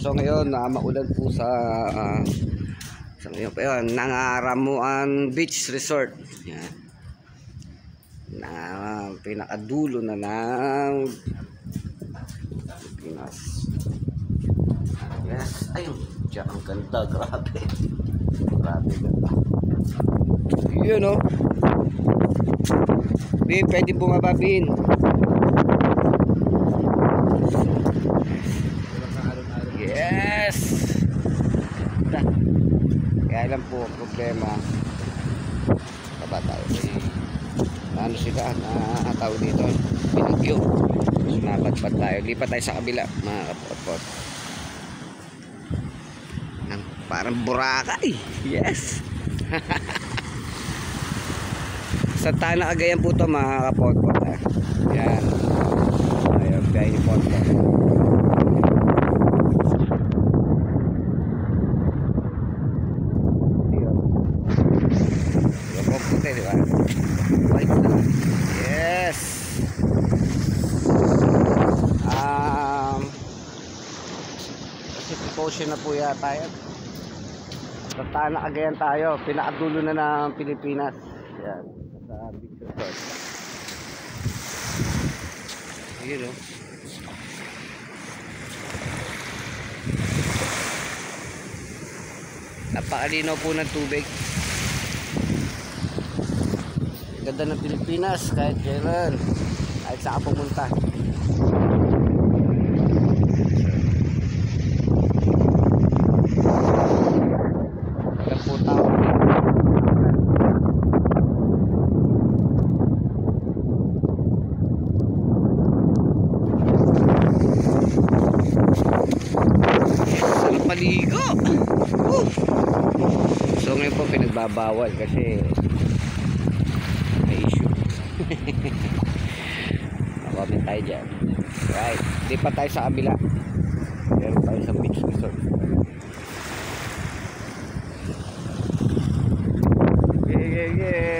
So ngayon maulan po sa ngayon pa yun, Nangaramuan Beach Resort. Yan. Na pinakadulo na ng Pinas. Yes, ayun. Diyan ang ganda, grabe. Grabe ganda. Yun o. Bin, pwede bumaba, Bin. Yes. Kaya lang po problema. Kaba tayo. Ano sila na tawag dito? Pinagyo. Sumapadpad tayo. Lipat tayo sa kabila, mga kapot-pot. Parang Boracay. Yes. Sa Tanang Cagayan po ito, mga kapot-pot. Yan. Ayun, kaya pot-pot. Diba? Yes. Pacific Ocean na po yata yan. Sa Tanang Cagayan tayo. Pinakadulo na ng Pilipinas. Yan. Sa Beach Resort. Yun o. Napakalinaw po ng tubig. Ganda ng Pilipinas kahit kailan, kahit saan pumunta. Ilan po tao sarap paligo. So ngayon po pinagbabawal kasi comment tayo dyan. Right, di pa tayo sa kabila, meron tayo sa beach resort. Yeah.